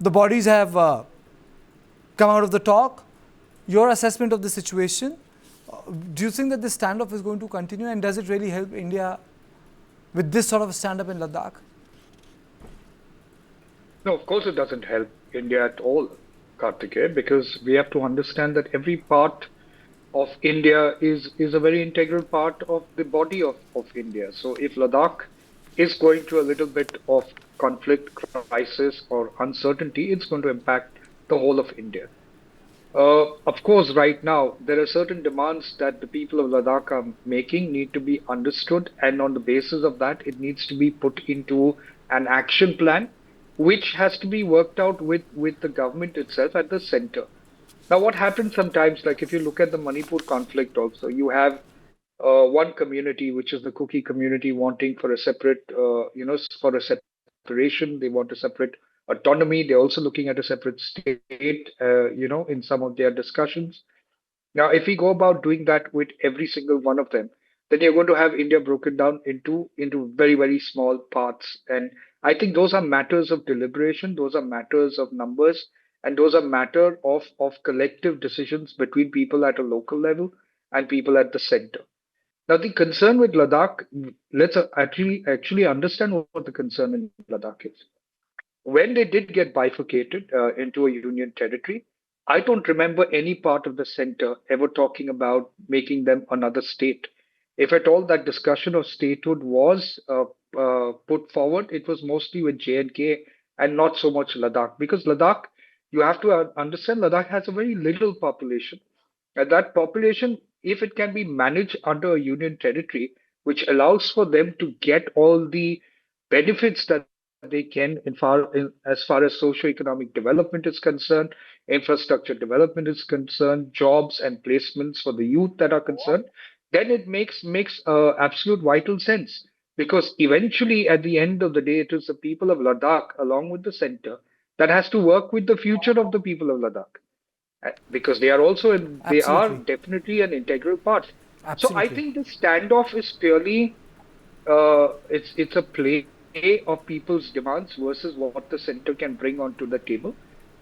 the bodies have come out of the talk. Your assessment of the situation, do you think that this standoff is going to continue, and does it really help India with this sort of stand-up in Ladakh? No, of course it doesn't help India at all, Kartikeya, because we have to understand that every part of India is a very integral part of the body of India. So if Ladakh is going through a little bit of conflict, crisis, or uncertainty, it's going to impact the whole of India. Of course, right now, there are certain demands that the people of Ladakh are making need to be understood, and on the basis of that, it needs to be put into an action plan, which has to be worked out with the government itself at the center. Now, what happens sometimes, like if you look at the Manipur conflict also, you have one community, which is the Kuki community, wanting for a separate, for a separation. They want a separate autonomy. They're also looking at a separate state, in some of their discussions. Now, if we go about doing that with every single one of them, then you're going to have India broken down into very, very small parts. And I think those are matters of deliberation, those are matters of numbers, and those are matter of collective decisions between people at a local level and people at the center. Now, the concern with Ladakh, let's actually understand what the concern in Ladakh is. When they did get bifurcated into a union territory, I don't remember any part of the center ever talking about making them another state. If at all that discussion of statehood was put forward, it was mostly with J&K and not so much Ladakh. Because Ladakh, you have to understand, Ladakh has a very little population. And that population, if it can be managed under a union territory, which allows for them to get all the benefits that they can as far as socio-economic development is concerned, infrastructure development is concerned, jobs and placements for the youth that are concerned, then it makes absolute vital sense. Because eventually, at the end of the day, it is the people of Ladakh, along with the center, that has to work with the future of the people of Ladakh, because they are Absolutely. definitely an integral part. So I Absolutely. think the standoff is purely it's a play of people's demands versus what the center can bring onto the table.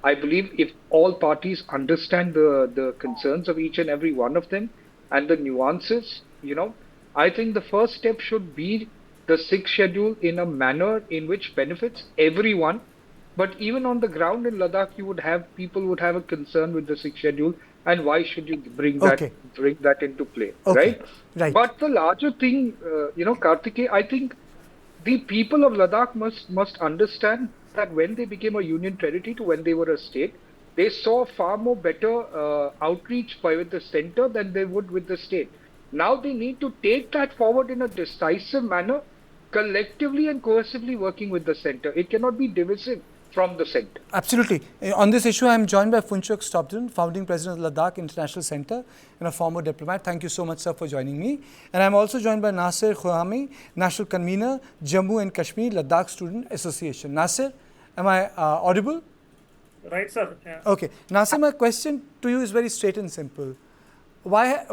I believe if all parties understand the concerns of each and every one of them and the nuances, I think the first step should be the sixth schedule in a manner in which benefits everyone. But even on the ground in Ladakh, you would have people would have a concern with the sixth schedule, and why should you Okay. bring that into play, Okay. right? Right. But the larger thing, Kartike, I think the people of Ladakh must understand that when they became a union territory to when they were a state, they saw far more better outreach by with the center than they would with the state. Now they need to take that forward in a decisive manner, collectively and cohesively working with the center. It cannot be divisive from the center. Absolutely. On this issue, I am joined by Funchok Stobden, founding president of Ladakh International Center and a former diplomat. Thank you so much, sir, for joining me. And I'm also joined by Nasir Khurami, national convener, Jammu and Kashmir Ladakh Student Association. Nasir, am I audible? Right, sir. Yeah. Okay. Nasir, my question to you is very straight and simple. Why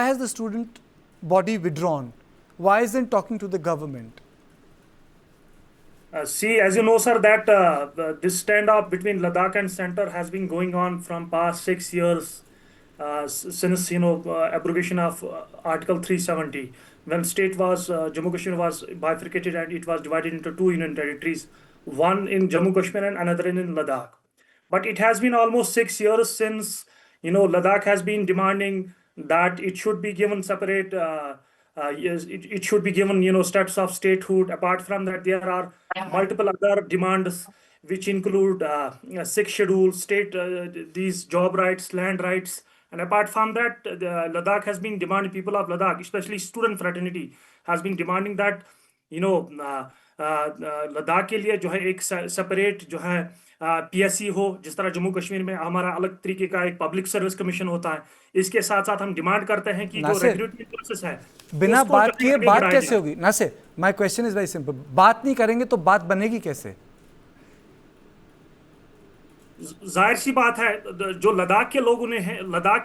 has the student body withdrawn? Why isn't talking to the government? See, as you know, sir, that this standoff between Ladakh and center has been going on from past 6 years, since abrogation of Article 370, when state was Jammu Kashmir was bifurcated and it was divided into two union territories, one in Jammu Kashmir and another in Ladakh. But it has been almost 6 years since Ladakh has been demanding that it should be given separate. Yes, it should be given status of statehood. Apart from that, there are multiple other demands which include sixth schedule, state these job rights, land rights, and apart from that, Ladakh has been demanding, people of Ladakh, especially student fraternity, has been demanding that Ladakh के लिए जो है एक separate जो है PSC हो, जिस तरह जम्मू कश्मीर में हमारा अलग तरीके का एक पब्लिक सर्विस कमीशन होता है। इसके साथ साथ हम डिमांड करते हैं कि जो नासिर, रेगुलेटरी प्रोसेस है बिना उसको बात किए आगे बात बढ़ाया कैसे जाए। होगी? Nasir, my question is very simple. बात नहीं करेंगे तो बात बनेगी कैसे? जाहिर सी बात है, जो लद्दाख के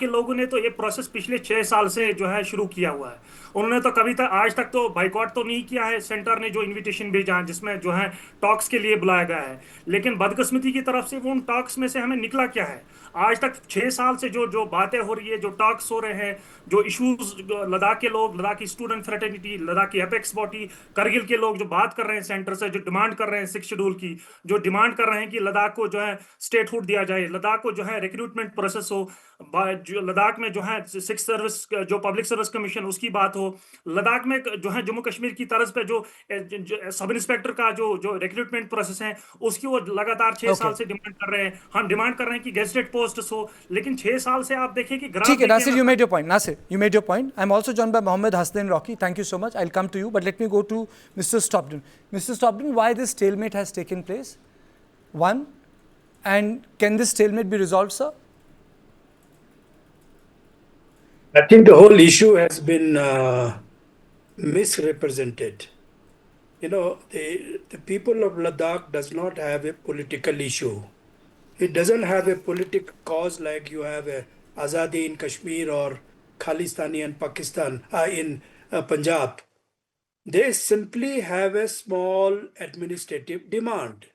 लोगों ने तो ये प्रोसेस पिछले 6 साल से जो है शुरू किया हुआ है। उन्होंने तो कभी तक आज तक तो बाइकआउट तो नहीं किया है। सेंटर ने जो इनविटेशन भेजा है जिसमें जो है टॉक्स के लिए बुलाया गया है, लेकिन बदकिस्मती की तरफ से वो उन टॉक्स में से हमें निकला क्या है? आज तक 6 साल से जो जो बातें हो रही है, जो टॉक्स हो रहे हैं, जो इश्यूज लद्दाख के लोग, लद्दाख की स्टूडेंट फ्रेटर्निटी, लद्दाख की एपेक्स बॉडी, करगिल के लोग जो बात कर रहे हैं सेंटर से, जो डिमांड कर रहे हैं 6 शेड्यूल की, जो डिमांड कर रहे हैं कि लद्दाख को जो है स्टेटहुड दिया जाए, लद्दाख को जो है रिक्रूटमेंट प्रोसेस हो, जो लद्दाख में जो है सिक्स सर्विस, जो पब्लिक सर्विस कमीशन उसकी बात हो, लद्दाख में जो है जम्मू कश्मीर की तर्ज पे जो सब इंस्पेक्टर का जो जो रिक्रूटमेंट प्रोसेस है उसकी वो लगातार 6 साल Okay. से डिमांड कर रहे हैं। हम डिमांड कर रहे हैं कि गेजेटेड पोस्ट हो, लेकिन 6 साल से आप देखिए कि ग्राफ ठीक है, देखिए Nasir, you ना। made your point. Nasir, you made your point. I'm also joined by Mohammed Hasnain Rocky. Thank you so much. I'll come to you, but let me go to Mr. Stobden. Mr. Stobden, why this stalemate has taken place? One, and can this stalemate be resolved, sir? I think the whole issue has been misrepresented. The people of Ladakh does not have a political issue. It doesn't have a political cause like you have a Azadi in Kashmir or Khalistani in Pakistan, in Punjab. They simply have a small administrative demand.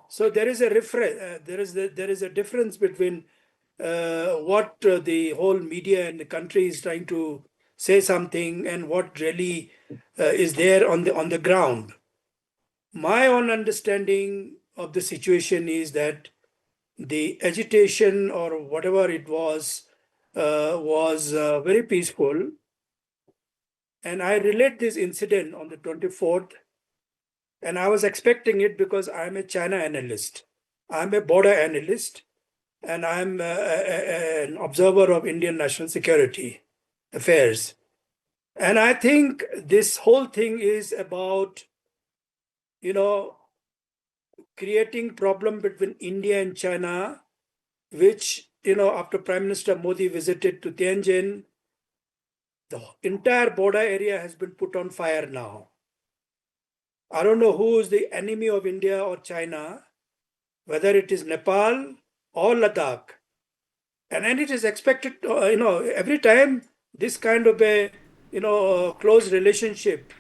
So there is a there is a difference between what the whole media in the country is trying to say something and what really is there on the ground. My own understanding of the situation is that the agitation or whatever it was very peaceful, and I relate this incident on the 24th, and I was expecting it because I'm a China analyst, I'm a border analyst, and I'm an observer of Indian national security affairs. And I think this whole thing is about, creating problem between India and China, which, after Prime Minister Modi visited to Tianjin, the entire border area has been put on fire now. I don't know who is the enemy of India or China, whether it is Nepal or Ladakh. And then it is expected, every time this kind of a, close relationship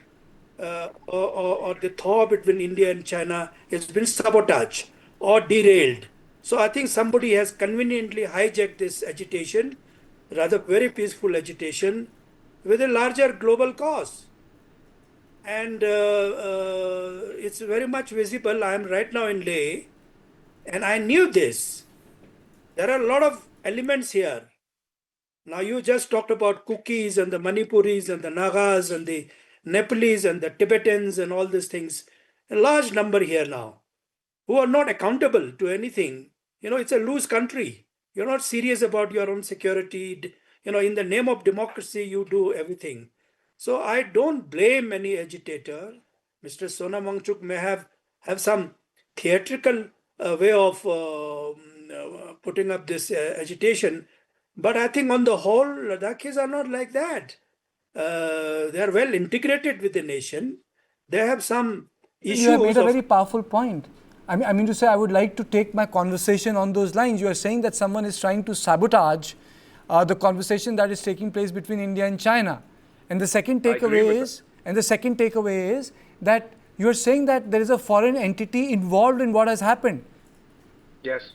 or the thaw between India and China has been sabotaged or derailed. So I think somebody has conveniently hijacked this agitation, rather very peaceful agitation, with a larger global cause. And it's very much visible. I'm right now in Leh, and I knew this. There are a lot of elements here. Now you just talked about Kukis and the Manipuris and the Nagas and the Nepalese and the Tibetans and all these things. A large number here now who are not accountable to anything. It's a loose country. You're not serious about your own security. In the name of democracy, you do everything. So I don't blame any agitator. Mr. Sona Wangchuk may have some theatrical way of putting up this agitation. But I think on the whole, Ladakhis are not like that. They are well integrated with the nation. They have some issues. You have made a very powerful point. I mean to say, I would like to take my conversation on those lines. You are saying that someone is trying to sabotage the conversation that is taking place between India and China. And the second takeaway is that you are saying that there is a foreign entity involved in what has happened. Yes.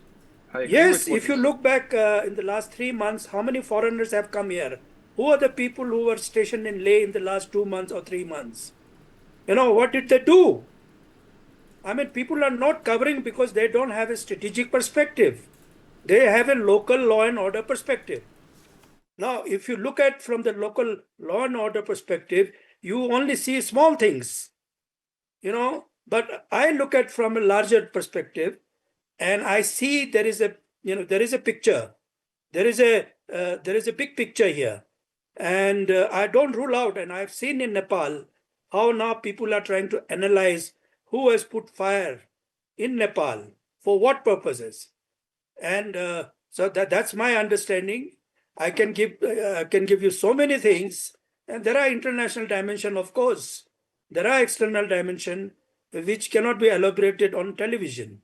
Yes, if you look back in the last 3 months, how many foreigners have come here? Who are the people who were stationed in Leh in the last 2 months or 3 months? What did they do? I mean, people are not covering because they don't have a strategic perspective. They have a local law and order perspective. Now, if you look at from the local law and order perspective, you only see small things, but I look at from a larger perspective, and I see there is a picture. There is a big picture here, and I don't rule out. And I've seen in Nepal how now people are trying to analyze who has put fire in Nepal for what purposes, and so that's my understanding. I can give you so many things, and there are international dimension, of course. There are external dimension which cannot be elaborated on television.